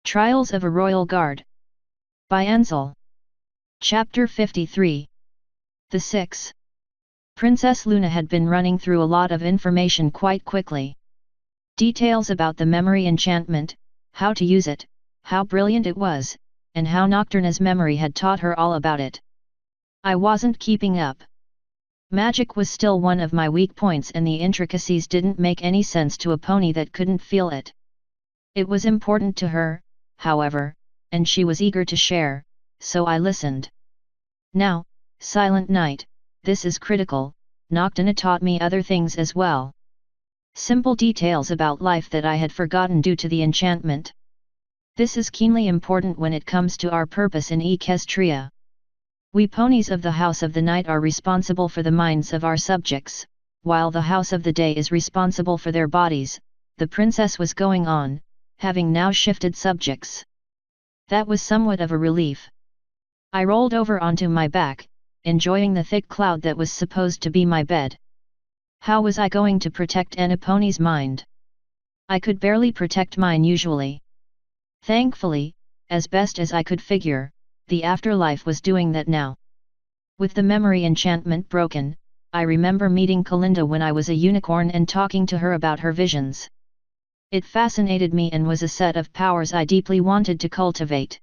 Trials of a Royal Guard. By Ansel. Chapter 53. The 6. Princess Luna had been running through a lot of information quite quickly. Details about the memory enchantment, how to use it, how brilliant it was, and how Nocturna's memory had taught her all about it. I wasn't keeping up. Magic was still one of my weak points, and the intricacies didn't make any sense to a pony that couldn't feel it. It was important to her, however, and she was eager to share, so I listened. Now, Silent Night, this is critical. Nocturna taught me other things as well. Simple details about life that I had forgotten due to the enchantment. This is keenly important when it comes to our purpose in Equestria. We ponies of the House of the Night are responsible for the minds of our subjects, while the House of the Day is responsible for their bodies. The princess was going on, having now shifted subjects. That was somewhat of a relief. I rolled over onto my back, enjoying the thick cloud that was supposed to be my bed. How was I going to protect a pony's mind? I could barely protect mine usually. Thankfully, as best as I could figure, the afterlife was doing that now. With the memory enchantment broken, I remember meeting Kalinda when I was a unicorn and talking to her about her visions. It fascinated me and was a set of powers I deeply wanted to cultivate.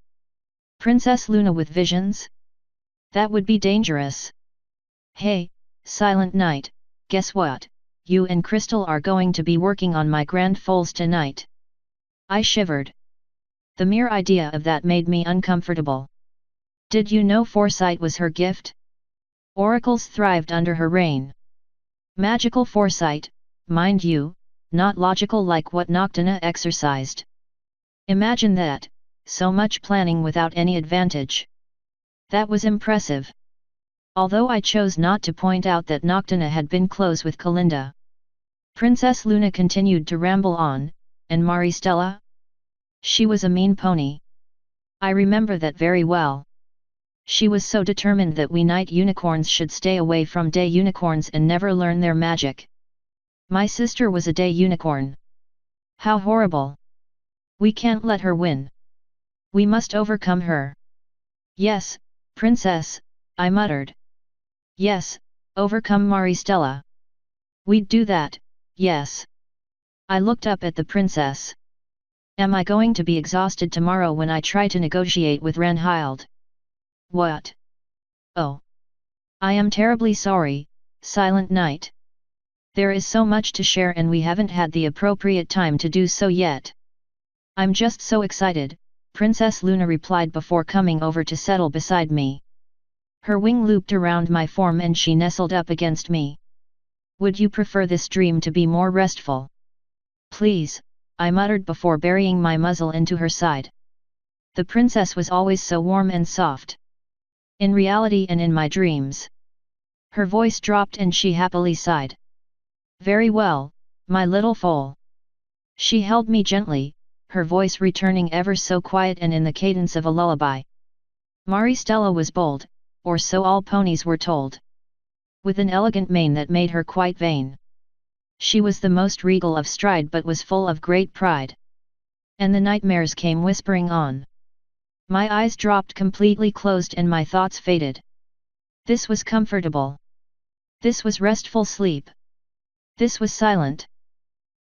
Princess Luna with visions? That would be dangerous. Hey, Silent Night, guess what? You and Crystal are going to be working on my grand foals tonight. I shivered. The mere idea of that made me uncomfortable. Did you know foresight was her gift? Oracles thrived under her reign. Magical foresight, mind you, not logical like what Nocturna exercised. Imagine that, so much planning without any advantage. That was impressive. Although I chose not to point out that Nocturna had been close with Kalinda. Princess Luna continued to ramble on, and Maristella? She was a mean pony. I remember that very well. She was so determined that we night unicorns should stay away from day unicorns and never learn their magic. My sister was a day unicorn. How horrible. We can't let her win. We must overcome her. Yes, Princess, I muttered. Yes, overcome Maristella. We'd do that, yes. I looked up at the princess. Am I going to be exhausted tomorrow when I try to negotiate with Ranhild? What? Oh. I am terribly sorry, Silent Night. There is so much to share and we haven't had the appropriate time to do so yet. I'm just so excited, Princess Luna replied before coming over to settle beside me. Her wing looped around my form and she nestled up against me. Would you prefer this dream to be more restful? Please, I muttered before burying my muzzle into her side. The princess was always so warm and soft. In reality and in my dreams. Her voice dropped and she happily sighed. Very well, my little foal. She held me gently, her voice returning ever so quiet and in the cadence of a lullaby. Maristella was bold, or so all ponies were told. With an elegant mane that made her quite vain. She was the most regal of stride but was full of great pride. And the nightmares came whispering on. My eyes dropped completely closed and my thoughts faded. This was comfortable. This was restful sleep. This was silent.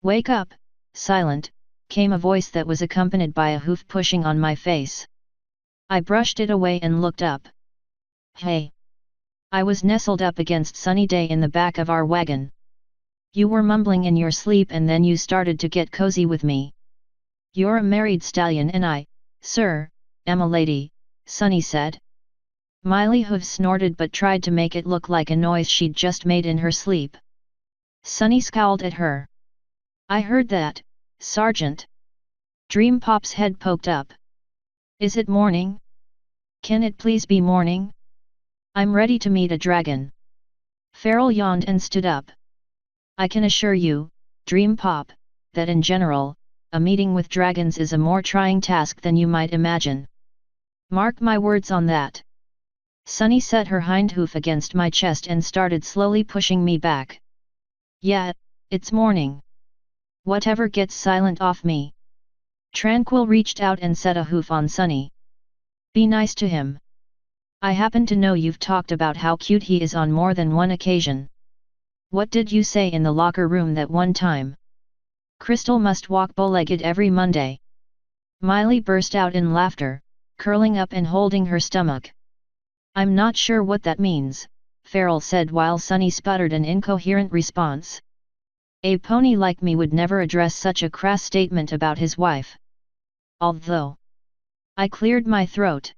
Wake up, Silent, came a voice that was accompanied by a hoof pushing on my face. I brushed it away and looked up. Hey! I was nestled up against Sunny Day in the back of our wagon. You were mumbling in your sleep and then you started to get cozy with me. You're a married stallion and I, sir, am a lady, Sunny said. Miley Hooves snorted but tried to make it look like a noise she'd just made in her sleep. Sunny scowled at her. I heard that, Sergeant. Dream Pop's head poked up. Is it morning? Can it please be morning? I'm ready to meet a dragon. Farrell yawned and stood up. I can assure you, Dream Pop, that in general, a meeting with dragons is a more trying task than you might imagine. Mark my words on that. Sunny set her hind hoof against my chest and started slowly pushing me back. Yeah, it's morning. Whatever gets Silent off me. Tranquil reached out and set a hoof on Sunny. Be nice to him. I happen to know you've talked about how cute he is on more than one occasion. What did you say in the locker room that one time? Crystal must walk bow-legged every Monday. Miley burst out in laughter, curling up and holding her stomach. I'm not sure what that means, Farrell said while Sunny sputtered an incoherent response. A pony like me would never address such a crass statement about his wife. Although I cleared my throat.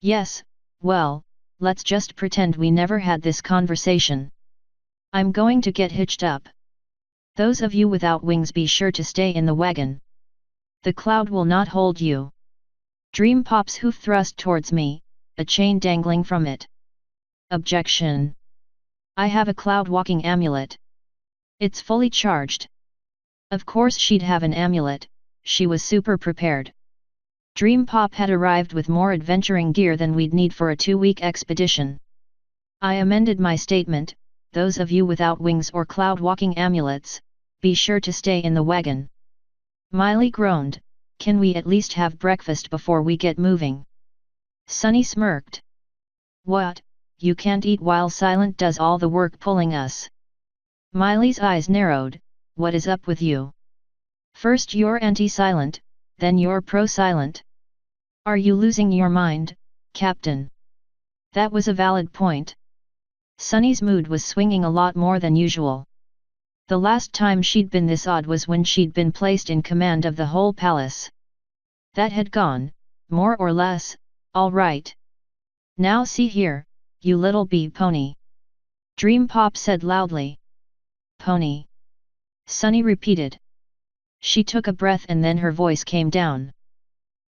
Yes, well, let's just pretend we never had this conversation. I'm going to get hitched up. Those of you without wings be sure to stay in the wagon. The cloud will not hold you. Dream Pop's hoof thrust towards me, a chain dangling from it. Objection. I have a cloud walking amulet. It's fully charged. Of course she'd have an amulet, she was super prepared. Dream Pop had arrived with more adventuring gear than we'd need for a 2-week expedition. I amended my statement, those of you without wings or cloud walking amulets, be sure to stay in the wagon. Miley groaned, can we at least have breakfast before we get moving? Sunny smirked. What, you can't eat while Silent does all the work pulling us? Miley's eyes narrowed, what is up with you? First you're anti-Silent, then you're pro-Silent. Are you losing your mind, Captain? That was a valid point. Sunny's mood was swinging a lot more than usual. The last time she'd been this odd was when she'd been placed in command of the whole palace. That had gone, more or less, all right. Now see here, you little bee pony. Dream Pop said loudly. Pony. Sunny repeated. She took a breath and then her voice came down.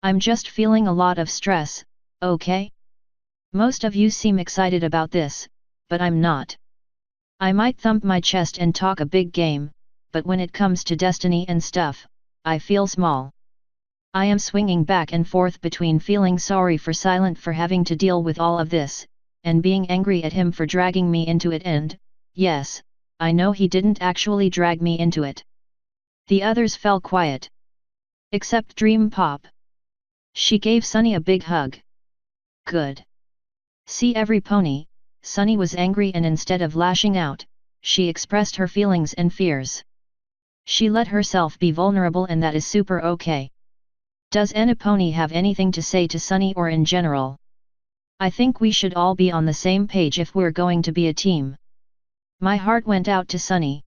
I'm just feeling a lot of stress, okay? Most of you seem excited about this, but I'm not. I might thump my chest and talk a big game, but when it comes to destiny and stuff, I feel small. I am swinging back and forth between feeling sorry for Silent for having to deal with all of this, and being angry at him for dragging me into it and, yes, I know he didn't actually drag me into it. The others fell quiet. Except Dream Pop. She gave Sunny a big hug. Good. See every pony, Sunny was angry and instead of lashing out, she expressed her feelings and fears. She let herself be vulnerable and that is super okay. Does any pony have anything to say to Sunny or in general? I think we should all be on the same page if we're going to be a team. My heart went out to Sunny.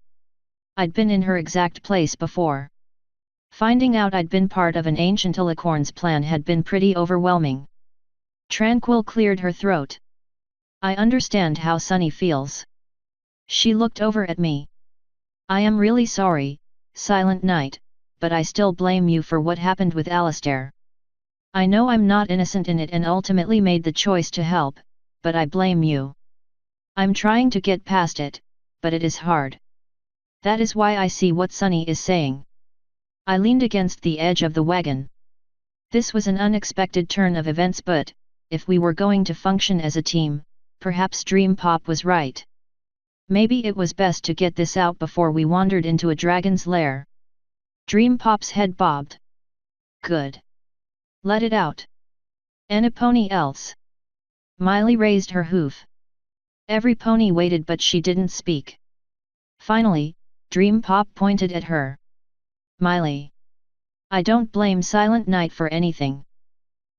I'd been in her exact place before. Finding out I'd been part of an ancient alicorn's plan had been pretty overwhelming. Tranquil cleared her throat. I understand how Sunny feels. She looked over at me. I am really sorry, Silent Knight, but I still blame you for what happened with Alistair. I know I'm not innocent in it and ultimately made the choice to help, but I blame you. I'm trying to get past it, but it is hard. That is why I see what Sunny is saying. I leaned against the edge of the wagon. This was an unexpected turn of events, but, if we were going to function as a team, perhaps Dream Pop was right. Maybe it was best to get this out before we wandered into a dragon's lair. Dream Pop's head bobbed. Good. Let it out. Any pony else? Miley raised her hoof. Every pony waited but she didn't speak. Finally, Dream Pop pointed at her. Miley. I don't blame Silent Knight for anything.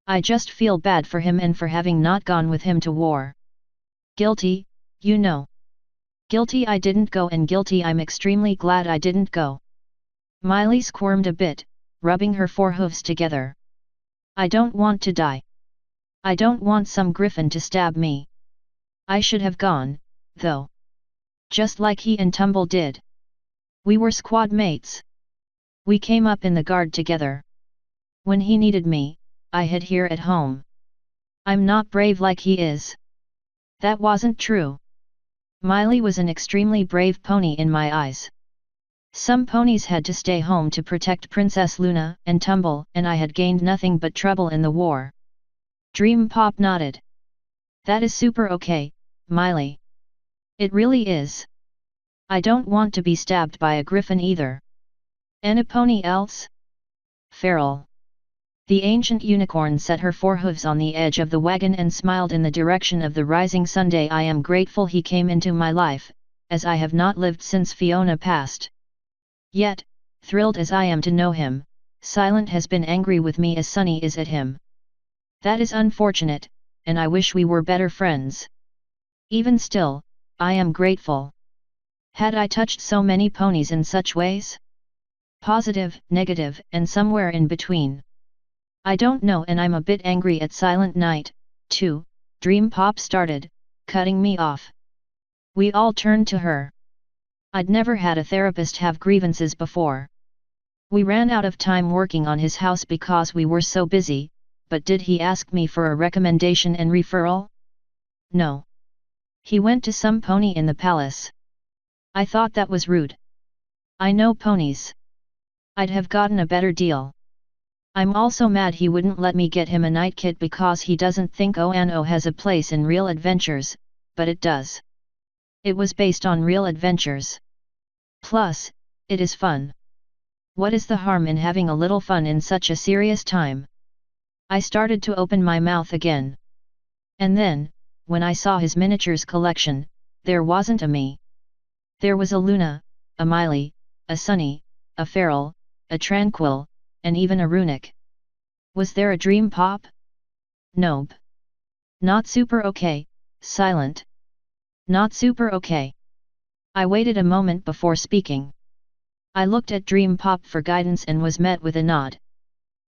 I just feel bad for him and for having not gone with him to war. Guilty, you know. Guilty I didn't go and guilty I'm extremely glad I didn't go. Miley squirmed a bit, rubbing her forehooves together. I don't want to die. I don't want some griffin to stab me. I should have gone, though. Just like he and Tumble did. We were squad mates. We came up in the guard together. When he needed me, I hid here at home. I'm not brave like he is. That wasn't true. Miley was an extremely brave pony in my eyes. Some ponies had to stay home to protect Princess Luna and Tumble, and I had gained nothing but trouble in the war. Dream Pop nodded. That is super okay, Miley. It really is. I don't want to be stabbed by a griffin either. Any pony else? Feral. The ancient unicorn set her forehooves on the edge of the wagon and smiled in the direction of the rising sun. I am grateful he came into my life, as I have not lived since Fiona passed. Yet, thrilled as I am to know him, Silent has been angry with me as Sunny is at him. That is unfortunate, and I wish we were better friends. Even still, I am grateful. Had I touched so many ponies in such ways? Positive, negative, and somewhere in between. I don't know, and I'm a bit angry at Silent Night, too. Dream Pop started, cutting me off. We all turned to her. I'd never had a therapist have grievances before. We ran out of time working on his house because we were so busy, but did he ask me for a recommendation and referral? No. He went to some pony in the palace. I thought that was rude. I know ponies. I'd have gotten a better deal. I'm also mad he wouldn't let me get him a night kit because he doesn't think ONO has a place in real adventures, but it does. It was based on real adventures. Plus, it is fun. What is the harm in having a little fun in such a serious time? I started to open my mouth again. And then, when I saw his miniatures collection, there wasn't a me. There was a Luna, a Miley, a Sunny, a Feral, a Tranquil, and even a Runic. Was there a Dream Pop? Nope. Not super okay, Silent. Not super okay. I waited a moment before speaking. I looked at Dream Pop for guidance and was met with a nod.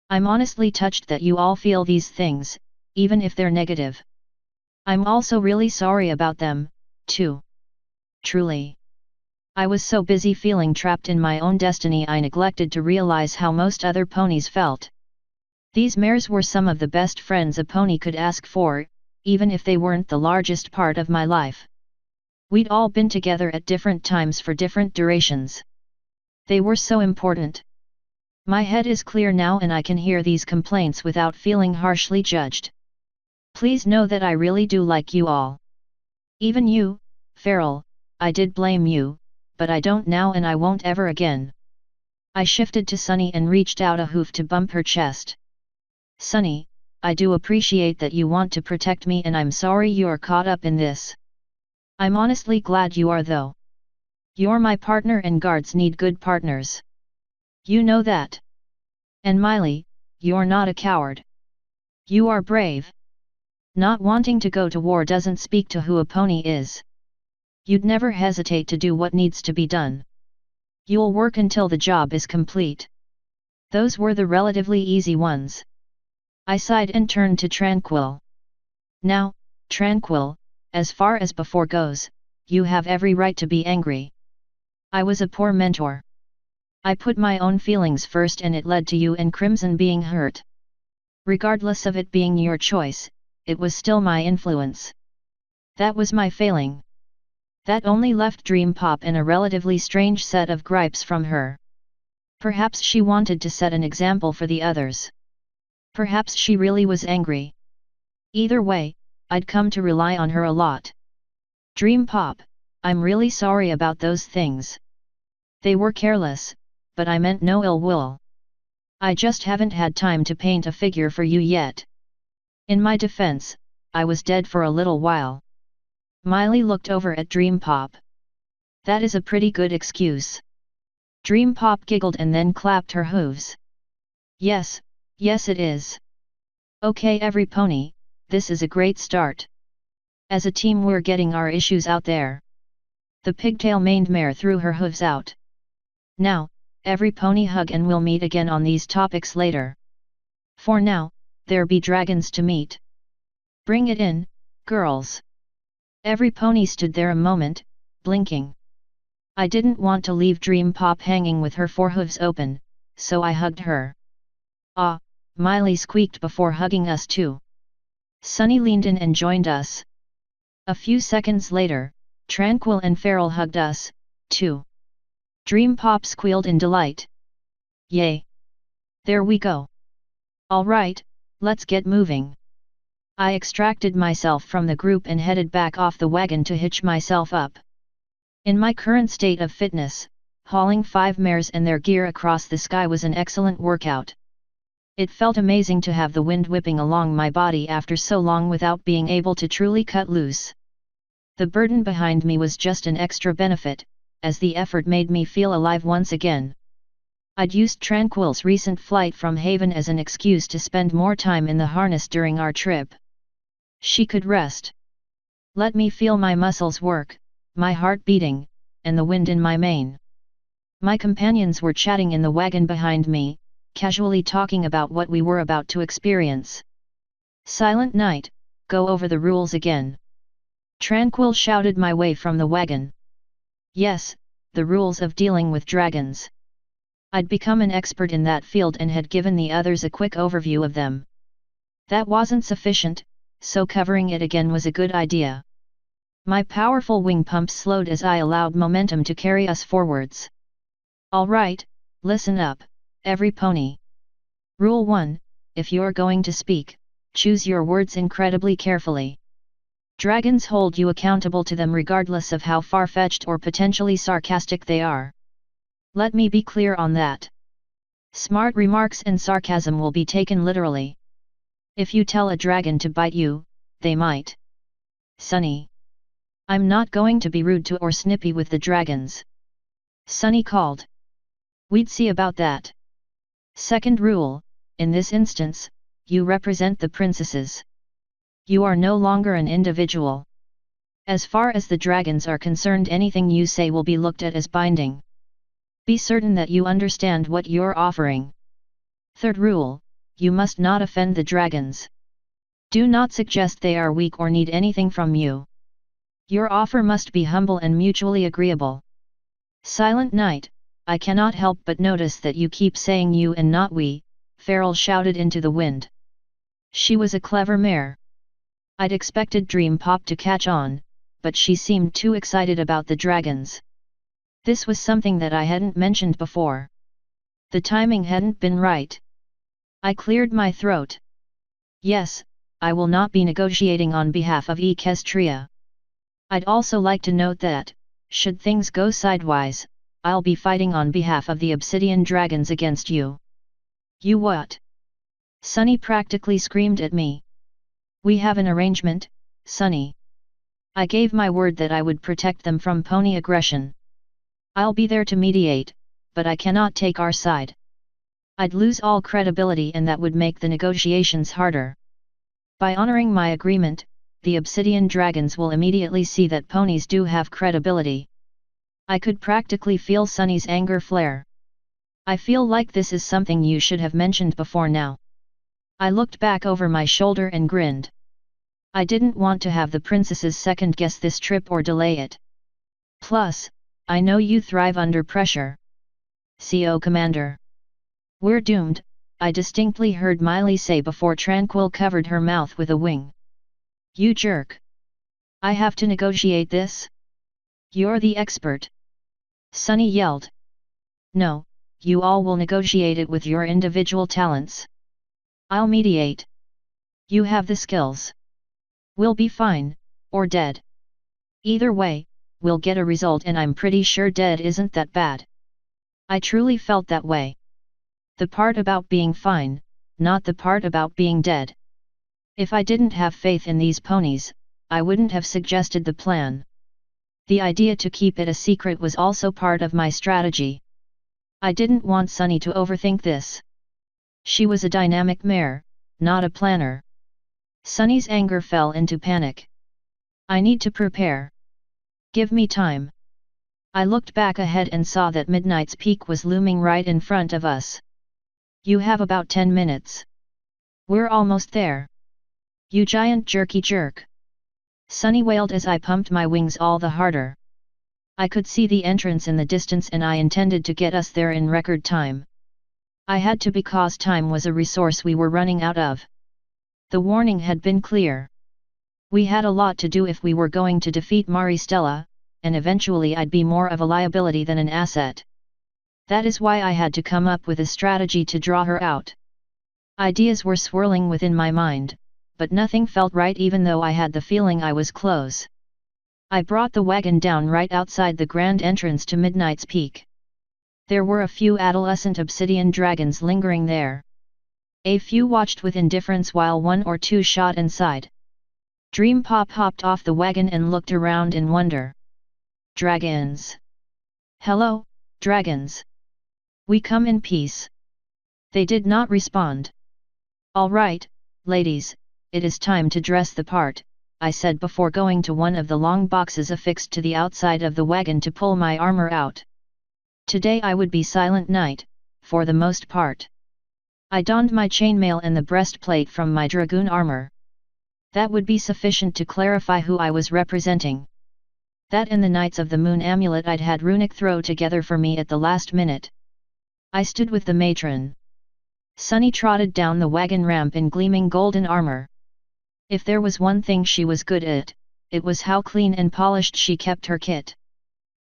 I'm honestly touched that you all feel these things, even if they're negative. I'm also really sorry about them, too. Truly. I was so busy feeling trapped in my own destiny I neglected to realize how most other ponies felt. These mares were some of the best friends a pony could ask for, even if they weren't the largest part of my life. We'd all been together at different times for different durations. They were so important. My head is clear now and I can hear these complaints without feeling harshly judged. Please know that I really do like you all. Even you, Feral, I did blame you, but I don't now and I won't ever again. I shifted to Sunny and reached out a hoof to bump her chest. Sunny, I do appreciate that you want to protect me and I'm sorry you're caught up in this. I'm honestly glad you are though. You're my partner and guards need good partners. You know that. And Miley, you're not a coward. You are brave. Not wanting to go to war doesn't speak to who a pony is. You'd never hesitate to do what needs to be done. You'll work until the job is complete. Those were the relatively easy ones. I sighed and turned to Tranquil. Now, Tranquil, as far as before goes, you have every right to be angry. I was a poor mentor. I put my own feelings first and it led to you and Crimson being hurt. Regardless of it being your choice, it was still my influence. That was my failing. That only left Dream Pop in a relatively strange set of gripes from her. Perhaps she wanted to set an example for the others. Perhaps she really was angry. Either way, I'd come to rely on her a lot. Dream Pop, I'm really sorry about those things. They were careless, but I meant no ill will. I just haven't had time to paint a figure for you yet. In my defense, I was dead for a little while. Miley looked over at Dream Pop. That is a pretty good excuse. Dream Pop giggled and then clapped her hooves. Yes, yes it is. Okay every pony, this is a great start. As a team we're getting our issues out there. The pigtail-maned mare threw her hooves out. Now, every pony hug and we'll meet again on these topics later. For now, there be dragons to meet. Bring it in, girls. Every pony stood there a moment, blinking. I didn't want to leave Dream Pop hanging with her forehooves open, so I hugged her. Ah, Miley squeaked before hugging us too. Sunny leaned in and joined us. A few seconds later, Tranquil and Feral hugged us, too. Dream Pop squealed in delight. Yay! There we go. Alright, let's get moving. I extracted myself from the group and headed back off the wagon to hitch myself up. In my current state of fitness, hauling 5 mares and their gear across the sky was an excellent workout. It felt amazing to have the wind whipping along my body after so long without being able to truly cut loose. The burden behind me was just an extra benefit, as the effort made me feel alive once again. I'd used Tranquil's recent flight from Haven as an excuse to spend more time in the harness during our trip. She could rest. Let me feel my muscles work, my heart beating, and the wind in my mane. My companions were chatting in the wagon behind me, casually talking about what we were about to experience. "Silent Night, go over the rules again." Tranquil shouted my way from the wagon. Yes, the rules of dealing with dragons. I'd become an expert in that field and had given the others a quick overview of them. That wasn't sufficient, so covering it again was a good idea. My powerful wing pumps slowed as I allowed momentum to carry us forwards. "All right, listen up, every pony. Rule 1, if you're going to speak, choose your words incredibly carefully. Dragons hold you accountable to them regardless of how far-fetched or potentially sarcastic they are. Let me be clear on that. Smart remarks and sarcasm will be taken literally. If you tell a dragon to bite you, they might. Sunny. I'm not going to be rude to or snippy with the dragons." Sunny called. "We'd see about that. Second rule, in this instance, you represent the princesses. You are no longer an individual. As far as the dragons are concerned, anything you say will be looked at as binding. Be certain that you understand what you're offering. Third rule, you must not offend the dragons. Do not suggest they are weak or need anything from you. Your offer must be humble and mutually agreeable. Silent Night, I cannot help but notice that you keep saying you and not we," Farrell shouted into the wind. She was a clever mare. I'd expected Dream Pop to catch on, but she seemed too excited about the dragons. This was something that I hadn't mentioned before. The timing hadn't been right. I cleared my throat. "Yes, I will not be negotiating on behalf of Equestria. I'd also like to note that, should things go sideways, I'll be fighting on behalf of the Obsidian Dragons against you." "You what?" Sunny practically screamed at me. "We have an arrangement, Sunny. I gave my word that I would protect them from pony aggression. I'll be there to mediate, but I cannot take our side. I'd lose all credibility and that would make the negotiations harder. By honoring my agreement, the Obsidian Dragons will immediately see that ponies do have credibility." I could practically feel Sunny's anger flare. "I feel like this is something you should have mentioned before now." I looked back over my shoulder and grinned. I didn't want to have the princesses second-guess this trip or delay it. Plus, I know you thrive under pressure. CO Commander. "We're doomed," I distinctly heard Miley say before Tranquil covered her mouth with a wing. "You jerk. I have to negotiate this? You're the expert." Sunny yelled. "No, you all will negotiate it with your individual talents. I'll mediate. You have the skills. We'll be fine, or dead. Either way, we'll get a result, and I'm pretty sure dead isn't that bad." I truly felt that way. The part about being fine, not the part about being dead. If I didn't have faith in these ponies, I wouldn't have suggested the plan. The idea to keep it a secret was also part of my strategy. I didn't want Sunny to overthink this. She was a dynamic mare, not a planner. Sunny's anger fell into panic. "I need to prepare. Give me time." I looked back ahead and saw that Midnight's Peak was looming right in front of us. "You have about 10 minutes. We're almost there. You giant jerky jerk." Sunny wailed as I pumped my wings all the harder. I could see the entrance in the distance and I intended to get us there in record time. I had to because time was a resource we were running out of. The warning had been clear. We had a lot to do if we were going to defeat Maristella, and eventually I'd be more of a liability than an asset. That is why I had to come up with a strategy to draw her out. Ideas were swirling within my mind, but nothing felt right even though I had the feeling I was close. I brought the wagon down right outside the grand entrance to Midnight's Peak. There were a few adolescent obsidian dragons lingering there. A few watched with indifference while one or two shot inside. Dream Pop hopped off the wagon and looked around in wonder. Dragons! Hello, dragons! We come in peace. They did not respond. All right, ladies, it is time to dress the part, I said before going to one of the long boxes affixed to the outside of the wagon to pull my armor out. Today I would be Silent Knight, for the most part. I donned my chainmail and the breastplate from my dragoon armor. That would be sufficient to clarify who I was representing. That and the Knights of the Moon amulet I'd had Runic throw together for me at the last minute. I stood with the matron. Sunny trotted down the wagon ramp in gleaming golden armor. If there was one thing she was good at, it was how clean and polished she kept her kit.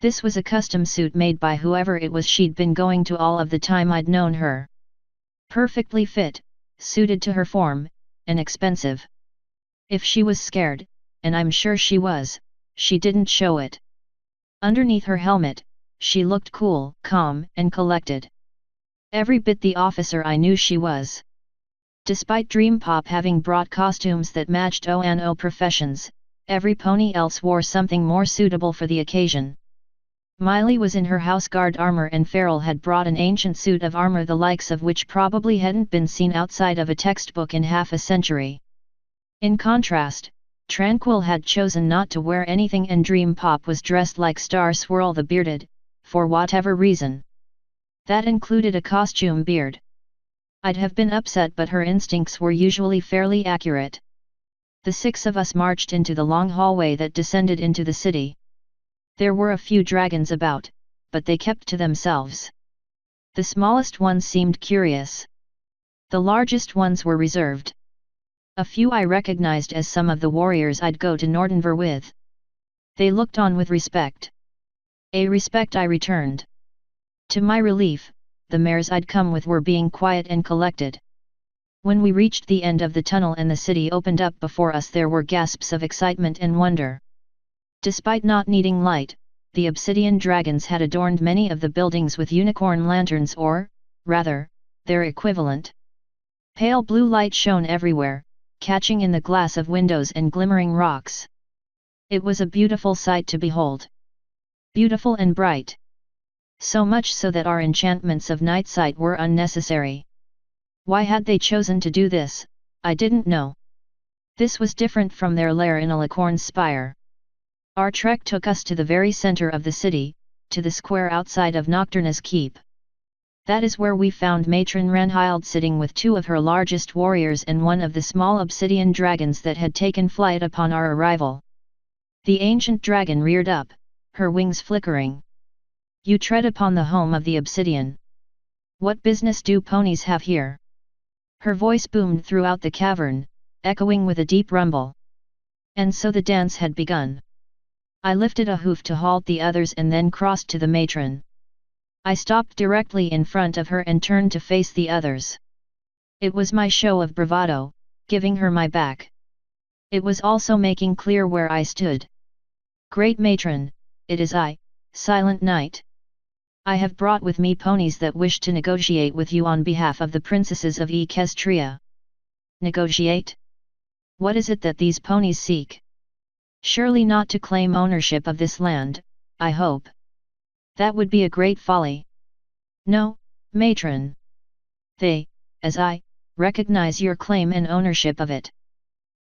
This was a custom suit made by whoever it was she'd been going to all of the time I'd known her. Perfectly fit, suited to her form, and expensive. If she was scared, and I'm sure she was, she didn't show it. Underneath her helmet, she looked cool, calm, and collected. Every bit the officer I knew she was. Despite Dream Pop having brought costumes that matched O&O professions, every pony else wore something more suitable for the occasion. Miley was in her house guard armor and Farrell had brought an ancient suit of armor the likes of which probably hadn't been seen outside of a textbook in half a century. In contrast, Tranquil had chosen not to wear anything and Dream Pop was dressed like Star Swirl the Bearded, for whatever reason. That included a costume beard. I'd have been upset but her instincts were usually fairly accurate. The six of us marched into the long hallway that descended into the city. There were a few dragons about, but they kept to themselves. The smallest ones seemed curious. The largest ones were reserved. A few I recognized as some of the warriors I'd go to Nordenver with. They looked on with respect. A respect I returned. To my relief, the mares I'd come with were being quiet and collected. When we reached the end of the tunnel and the city opened up before us, there were gasps of excitement and wonder. Despite not needing light, the obsidian dragons had adorned many of the buildings with unicorn lanterns or, rather, their equivalent. Pale blue light shone everywhere, catching in the glass of windows and glimmering rocks. It was a beautiful sight to behold. Beautiful and bright. So much so that our enchantments of night sight were unnecessary. Why had they chosen to do this, I didn't know. This was different from their lair in Alicorn's Spire. Our trek took us to the very center of the city, to the square outside of Nocturna's keep. That is where we found Matron Ranhild sitting with two of her largest warriors and one of the small obsidian dragons that had taken flight upon our arrival. The ancient dragon reared up, her wings flickering. You tread upon the home of the obsidian. What business do ponies have here? Her voice boomed throughout the cavern, echoing with a deep rumble. And so the dance had begun. I lifted a hoof to halt the others and then crossed to the matron. I stopped directly in front of her and turned to face the others. It was my show of bravado, giving her my back. It was also making clear where I stood. Great matron, it is I, Silent Knight. I have brought with me ponies that wish to negotiate with you on behalf of the princesses of Equestria. Negotiate? What is it that these ponies seek? Surely not to claim ownership of this land, I hope. That would be a great folly. No, matron. They, as I, recognize your claim and ownership of it.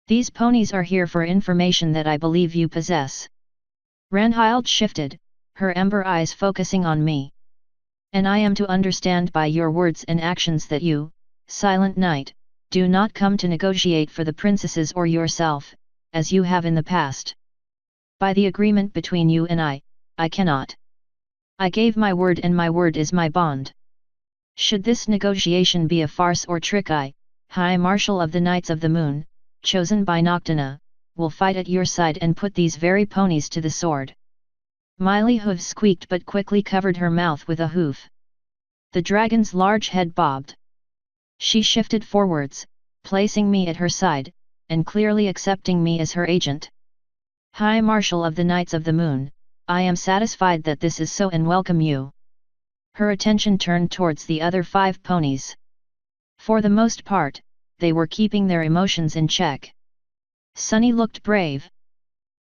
These ponies are here for information that I believe you possess. Ranhild shifted, her ember eyes focusing on me. And I am to understand by your words and actions that you, Silent Knight, do not come to negotiate for the princesses or yourself, as you have in the past. By the agreement between you and I cannot. I gave my word and my word is my bond. Should this negotiation be a farce or trick, I, High Marshal of the Knights of the Moon, chosen by Nocturna, will fight at your side and put these very ponies to the sword. Miley hooves squeaked but quickly covered her mouth with a hoof. The dragon's large head bobbed. She shifted forwards, placing me at her side, and clearly accepting me as her agent. High Marshal of the Knights of the Moon, I am satisfied that this is so and welcome you. Her attention turned towards the other 5 ponies. For the most part, they were keeping their emotions in check. Sunny looked brave,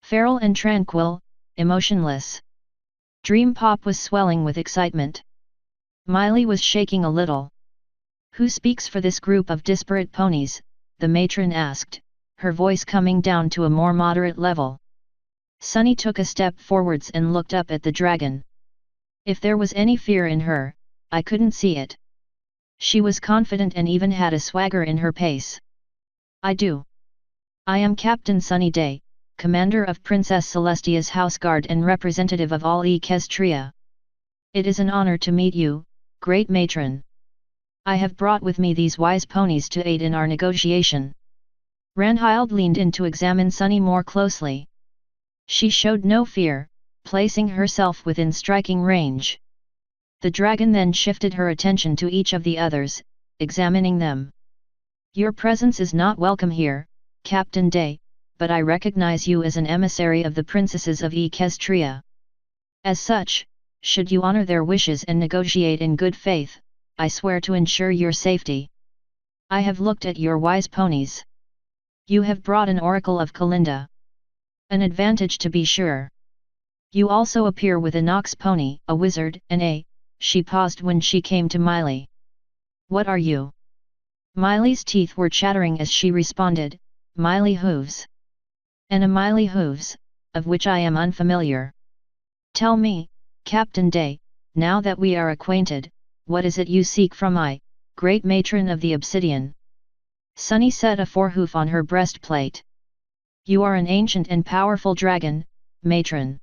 feral and tranquil, emotionless. Dream Pop was swelling with excitement. Miley was shaking a little. "Who speaks for this group of disparate ponies?" the matron asked, her voice coming down to a more moderate level. Sunny took a step forwards and looked up at the dragon. If there was any fear in her, I couldn't see it. She was confident and even had a swagger in her pace. "I do. I am Captain Sunny Day, commander of Princess Celestia's house guard and representative of all Equestria. It is an honor to meet you, great matron. I have brought with me these wise ponies to aid in our negotiation." Ranhild leaned in to examine Sunny more closely. She showed no fear, placing herself within striking range. The dragon then shifted her attention to each of the others, examining them. "Your presence is not welcome here, Captain Day, but I recognize you as an emissary of the princesses of Equestria. As such, should you honor their wishes and negotiate in good faith, I swear to ensure your safety. I have looked at your wise ponies. You have brought an Oracle of Kalinda. An advantage to be sure. You also appear with a Nox pony, a wizard, and a..." She paused when she came to Miley. "What are you?" Miley's teeth were chattering as she responded, "Miley Hooves. And a Miley Hooves, of which I am unfamiliar. Tell me, Captain Day, now that we are acquainted, what is it you seek from I, great matron of the Obsidian?" Sunny set a forehoof on her breastplate. "You are an ancient and powerful dragon, matron.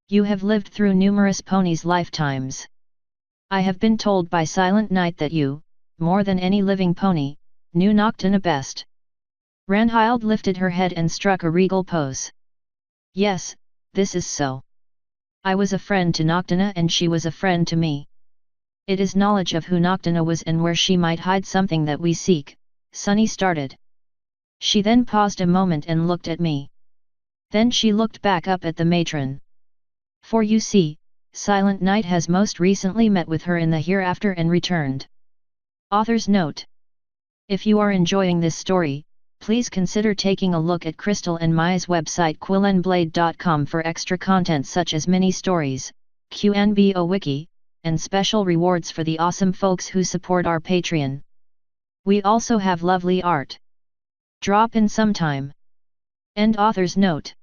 You have lived through numerous ponies' lifetimes. I have been told by Silent Night that you, more than any living pony, knew Noctina best." Ranhild lifted her head and struck a regal pose. "Yes, this is so. I was a friend to Noctina and she was a friend to me. It is knowledge of who Noctina was and where she might hide something that we seek," Sunny started. She then paused a moment and looked at me. Then she looked back up at the matron. "For you see, Silent Night has most recently met with her in the hereafter and returned." Author's note. If you are enjoying this story, please consider taking a look at Crystal and Maya's website quillenblade.com for extra content such as mini-stories, QNBO wiki, and special rewards for the awesome folks who support our Patreon. We also have lovely art. Drop in sometime. End author's note.